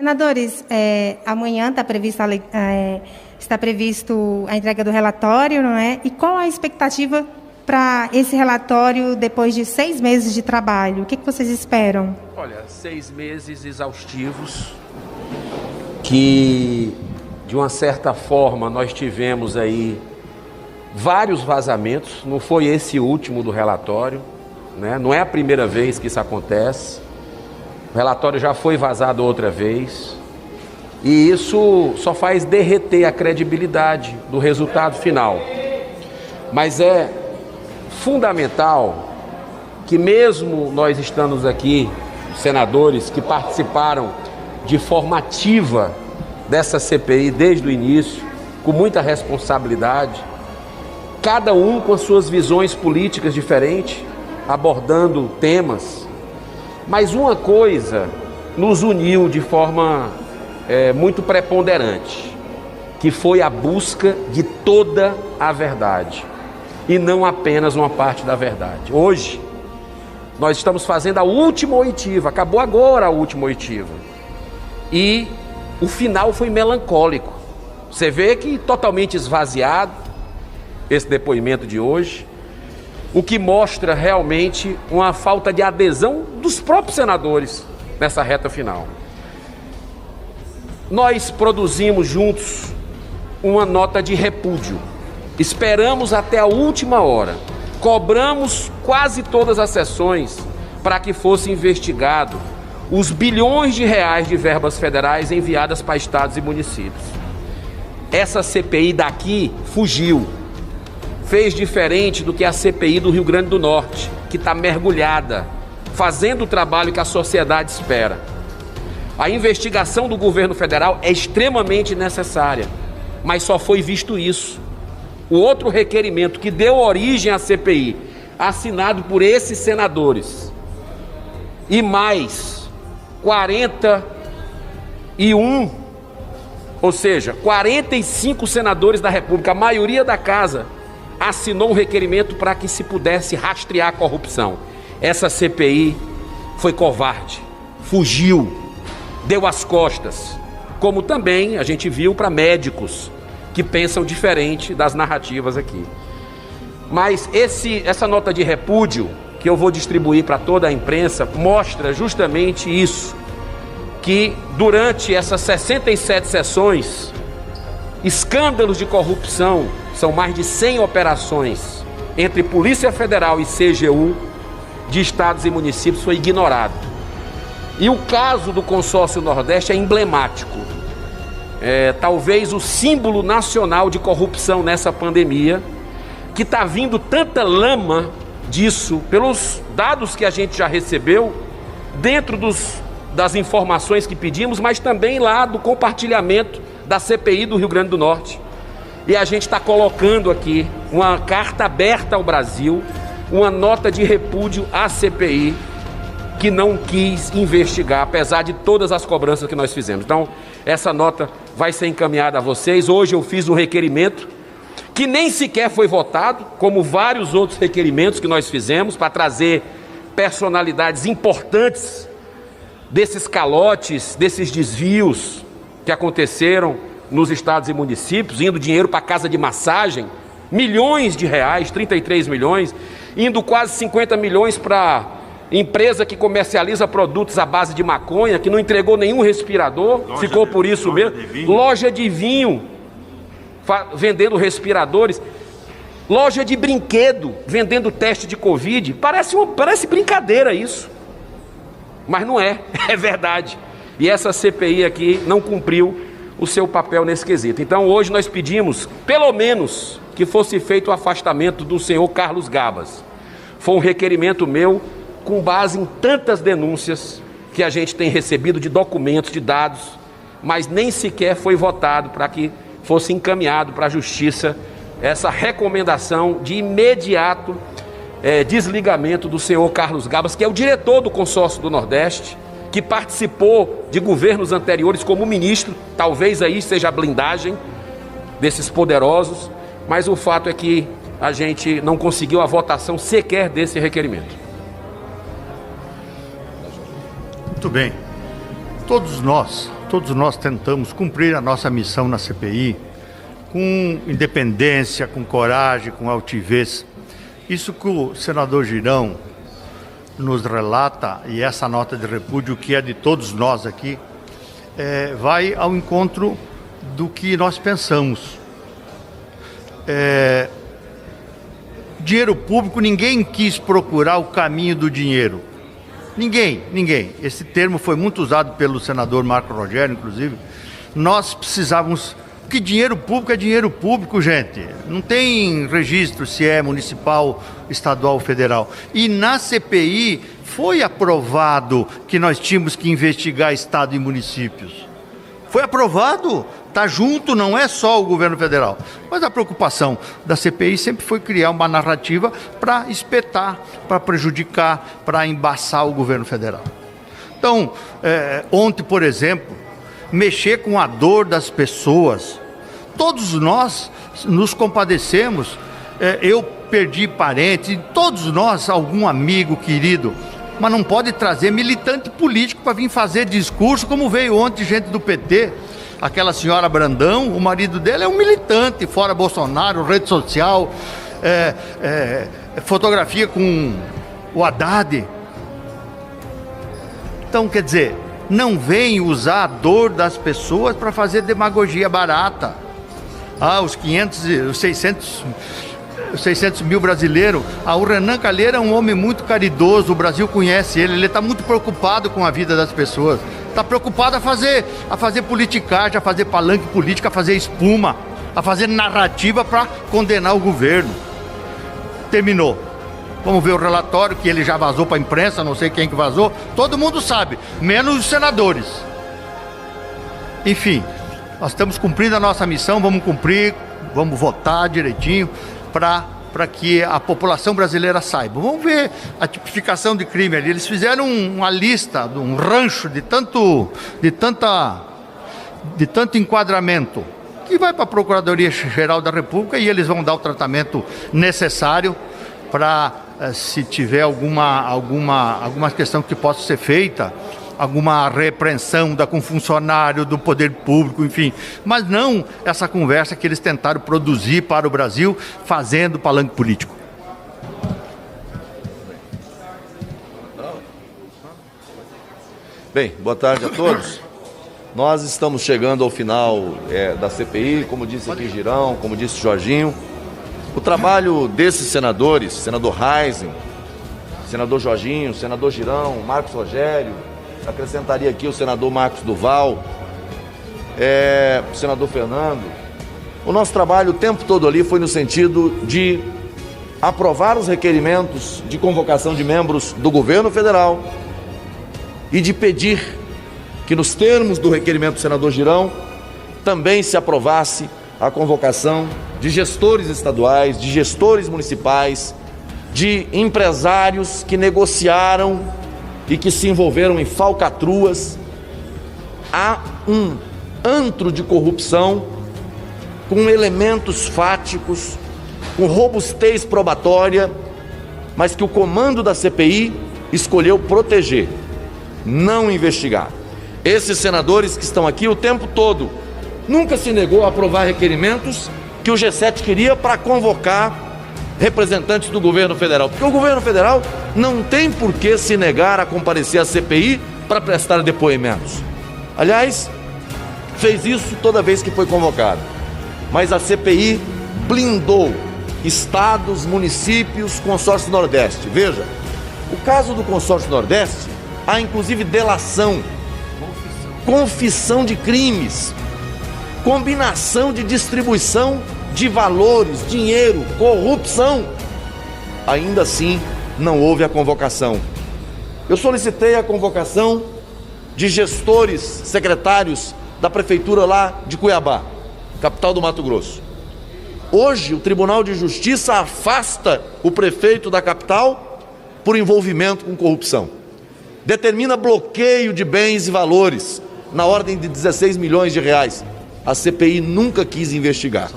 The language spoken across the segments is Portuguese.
Senadores, amanhã está previsto a entrega do relatório, não é? E qual a expectativa para esse relatório depois de 6 meses de trabalho? O que vocês esperam? Olha, 6 meses exaustivos que, de uma certa forma, nós tivemos aí vários vazamentos. Não foi esse último do relatório, né? Não é a primeira vez que isso acontece. O relatório já foi vazado outra vez. E isso só faz derreter a credibilidade do resultado final. Mas é fundamental que, mesmo nós estamos aqui, senadores que participaram de forma ativa dessa CPI desde o início, com muita responsabilidade, cada um com as suas visões políticas diferentes, abordando temas, mas uma coisa nos uniu de forma muito preponderante, que foi a busca de toda a verdade, e não apenas uma parte da verdade. Hoje, nós estamos fazendo a última oitiva, acabou agora a última oitiva, e o final foi melancólico. Você vê que totalmente esvaziado esse depoimento de hoje, o que mostra realmente uma falta de adesão dos próprios senadores nessa reta final. Nós produzimos juntos uma nota de repúdio, esperamos até a última hora, cobramos quase todas as sessões para que fosse investigado os bilhões de reais de verbas federais enviadas para estados e municípios. Essa CPI daqui fugiu, fez diferente do que a CPI do Rio Grande do Norte, que está mergulhada, fazendo o trabalho que a sociedade espera. A investigação do governo federal é extremamente necessária, mas só foi visto isso. O outro requerimento que deu origem à CPI, assinado por esses senadores, e mais 41, ou seja, 45 senadores da República, a maioria da casa, assinou um requerimento para que se pudesse rastrear a corrupção. Essa CPI foi covarde, fugiu, deu as costas, como também a gente viu para médicos que pensam diferente das narrativas aqui. Mas essa nota de repúdio que eu vou distribuir para toda a imprensa mostra justamente isso, que durante essas 67 sessões, escândalos de corrupção, são mais de 100 operações entre Polícia Federal e CGU de estados e municípios, foi ignorado. E o caso do consórcio Nordeste é emblemático. Talvez o símbolo nacional de corrupção nessa pandemia, que está vindo tanta lama disso, pelos dados que a gente já recebeu, dentro das informações que pedimos, mas também lá do compartilhamento da CPI do Rio Grande do Norte. E a gente está colocando aqui uma carta aberta ao Brasil, uma nota de repúdio à CPI, que não quis investigar, apesar de todas as cobranças que nós fizemos. Então, essa nota vai ser encaminhada a vocês. Hoje eu fiz um requerimento que nem sequer foi votado, como vários outros requerimentos que nós fizemos, para trazer personalidades importantes desses calotes, desses desvios que aconteceram nos estados e municípios, indo dinheiro para casa de massagem, milhões de reais, 33 milhões, indo quase 50 milhões para empresa que comercializa produtos à base de maconha, que não entregou nenhum respirador, ficou por isso mesmo. Loja de vinho, vendendo respiradores, loja de brinquedo, vendendo teste de Covid. Parece brincadeira isso, mas não é, é verdade. E essa CPI aqui não cumpriu o seu papel nesse quesito. Então hoje nós pedimos, pelo menos, que fosse feito o afastamento do senhor Carlos Gabas. Foi um requerimento meu, com base em tantas denúncias que a gente tem recebido de documentos, de dados, mas nem sequer foi votado para que fosse encaminhado para a Justiça essa recomendação de imediato desligamento do senhor Carlos Gabas, que é o diretor do consórcio do Nordeste, que participou de governos anteriores como ministro. Talvez aí seja a blindagem desses poderosos, mas o fato é que a gente não conseguiu a votação sequer desse requerimento. Muito bem. Todos nós todos nós tentamos cumprir a nossa missão na CPI com independência, com coragem, com altivez. Isso que o senador Girão nos relata, e essa nota de repúdio que é de todos nós aqui, vai ao encontro do que nós pensamos. Dinheiro público, ninguém quis procurar o caminho do dinheiro. Ninguém. Esse termo foi muito usado pelo senador Marco Rogério, inclusive. Nós precisávamos... Porque dinheiro público é dinheiro público, gente. Não tem registro se é municipal, estadual ou federal. E na CPI foi aprovado que nós tínhamos que investigar estado e municípios. Foi aprovado, está junto, não é só o governo federal. Mas a preocupação da CPI sempre foi criar uma narrativa para espetar, para prejudicar, para embaçar o governo federal. Então, ontem, por exemplo, mexer com a dor das pessoas. Todos nós nos compadecemos. Eu perdi parentes, todos nós, algum amigo querido. Mas não pode trazer militante político para vir fazer discurso, como veio ontem gente do PT. Aquela senhora Brandão, o marido dela é um militante, fora Bolsonaro, rede social, fotografia com o Haddad. Então, quer dizer, não vem usar a dor das pessoas para fazer demagogia barata. Os 600 mil brasileiros. O Renan Calheiro é um homem muito caridoso, o Brasil conhece ele está muito preocupado com a vida das pessoas. Está preocupado a fazer politicagem, a fazer palanque política, a fazer espuma, a fazer narrativa para condenar o governo. Terminou. Vamos ver o relatório que ele já vazou para a imprensa, não sei quem que vazou. Todo mundo sabe, menos os senadores. Enfim, nós estamos cumprindo a nossa missão, vamos cumprir, vamos votar direitinho para que a população brasileira saiba. Vamos ver a tipificação de crime ali. Eles fizeram uma lista, um rancho de tanto enquadramento, que vai para a Procuradoria-Geral da República e eles vão dar o tratamento necessário para, se tiver alguma questão que possa ser feita, alguma repreensão com funcionário do poder público, enfim. Mas não essa conversa que eles tentaram produzir para o Brasil, fazendo palanque político. Bem, boa tarde a todos. Nós estamos chegando ao final da CPI, como disse aqui Girão, como disse Jorginho. O trabalho desses senadores, senador Reisen, senador Jorginho, senador Girão, Marcos Rogério, acrescentaria aqui o senador Marcos Duval, o senador Fernando. O nosso trabalho o tempo todo ali foi no sentido de aprovar os requerimentos de convocação de membros do governo federal e de pedir que, nos termos do requerimento do senador Girão, também se aprovasse a convocação de gestores estaduais, de gestores municipais, de empresários que negociaram e que se envolveram em falcatruas. Há um antro de corrupção com elementos fáticos, com robustez probatória, mas que o comando da CPI escolheu proteger, não investigar. Esses senadores que estão aqui o tempo todo nunca se negou a aprovar requerimentos que o G7 queria para convocar representantes do governo federal, porque o governo federal não tem por que se negar a comparecer à CPI para prestar depoimentos. Aliás, fez isso toda vez que foi convocado. Mas a CPI blindou estados, municípios, consórcio Nordeste. Veja, o caso do consórcio Nordeste, há inclusive delação, confissão de crimes, combinação de distribuição de valores, dinheiro, corrupção. Ainda assim, não houve a convocação. Eu solicitei a convocação de gestores, secretários da prefeitura lá de Cuiabá, capital do Mato Grosso. Hoje, o Tribunal de Justiça afasta o prefeito da capital por envolvimento com corrupção. Determina bloqueio de bens e valores na ordem de 16 milhões de reais. A CPI nunca quis investigar.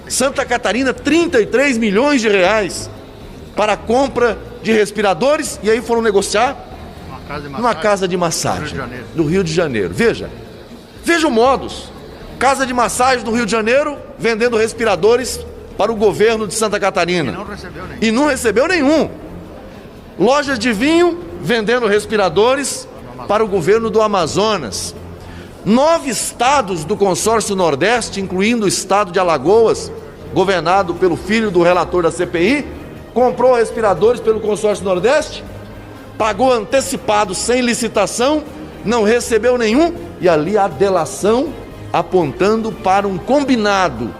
Santa Catarina, 33 milhões de reais para a compra de respiradores, e aí foram negociar numa casa de massagem do Rio de Janeiro. Veja, Veja o modus. Casa de massagem do Rio de Janeiro vendendo respiradores para o governo de Santa Catarina. E não recebeu nenhum. Lojas de vinho vendendo respiradores para o governo do Amazonas. 9 estados do consórcio Nordeste, incluindo o estado de Alagoas, governado pelo filho do relator da CPI, comprou respiradores pelo consórcio Nordeste, pagou antecipado sem licitação, não recebeu nenhum, e ali a delação apontando para um combinado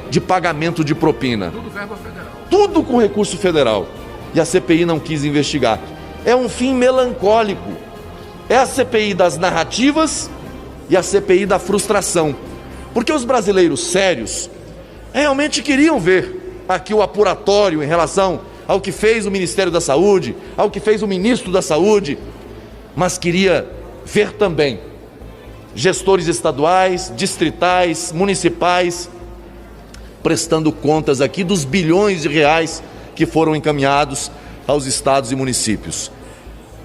de pagamento de propina. Tudo verba federal. Tudo com recurso federal. E a CPI não quis investigar. É um fim melancólico. É a CPI das narrativas e a CPI da frustração. Porque os brasileiros sérios realmente queriam ver aqui o apuratório em relação ao que fez o Ministério da Saúde, ao que fez o Ministro da Saúde, mas queria ver também gestores estaduais, distritais, municipais, prestando contas aqui dos bilhões de reais que foram encaminhados aos estados e municípios.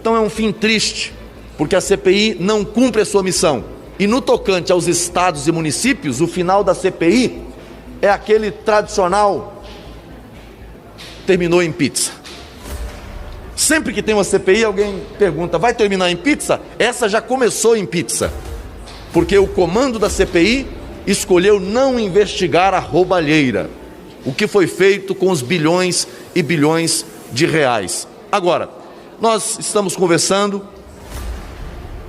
Então é um fim triste, porque a CPI não cumpre a sua missão. E no tocante aos estados e municípios, o final da CPI é aquele tradicional: terminou em pizza. Sempre que tem uma CPI, alguém pergunta: vai terminar em pizza? Essa já começou em pizza, porque o comando da CPI escolheu não investigar a roubalheira, o que foi feito com os bilhões e bilhões de reais. Agora, nós estamos conversando,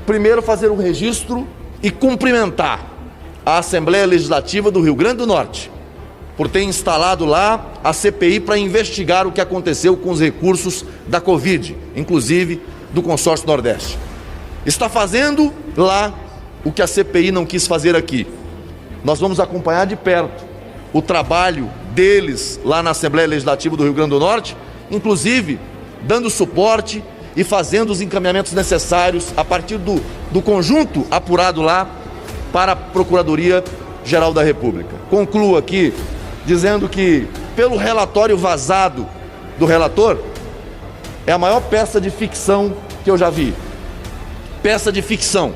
primeiro fazer um registro e cumprimentar a Assembleia Legislativa do Rio Grande do Norte, por ter instalado lá a CPI para investigar o que aconteceu com os recursos da Covid, inclusive do consórcio Nordeste. Está fazendo lá o que a CPI não quis fazer aqui. Nós vamos acompanhar de perto o trabalho deles lá na Assembleia Legislativa do Rio Grande do Norte, inclusive dando suporte e fazendo os encaminhamentos necessários a partir do conjunto apurado lá para a Procuradoria-Geral da República. Concluo aqui dizendo que, pelo relatório vazado do relator, é a maior peça de ficção que eu já vi. Peça de ficção.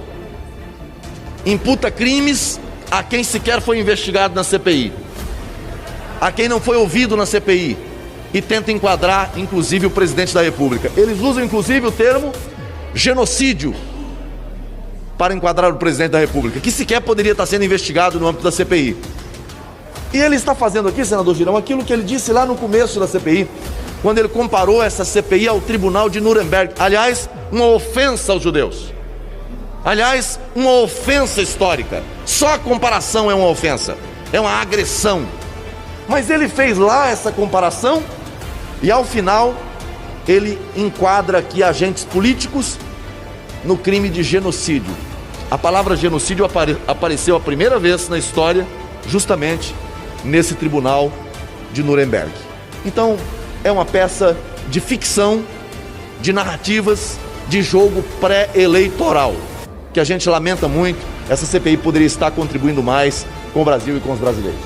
Imputa crimes a quem sequer foi investigado na CPI, a quem não foi ouvido na CPI, e tenta enquadrar, inclusive, o presidente da República. Eles usam, inclusive, o termo genocídio para enquadrar o presidente da República, que sequer poderia estar sendo investigado no âmbito da CPI. E ele está fazendo aqui, senador Girão, aquilo que ele disse lá no começo da CPI, quando ele comparou essa CPI ao Tribunal de Nuremberg. Aliás, uma ofensa aos judeus. Aliás, uma ofensa histórica. Só a comparação é uma ofensa, é uma agressão. Mas ele fez lá essa comparação e, ao final, ele enquadra aqui agentes políticos no crime de genocídio. A palavra genocídio apareceu a primeira vez na história justamente nesse Tribunal de Nuremberg. Então, é uma peça de ficção, de narrativas, de jogo pré-eleitoral, que a gente lamenta muito. Essa CPI poderia estar contribuindo mais com o Brasil e com os brasileiros.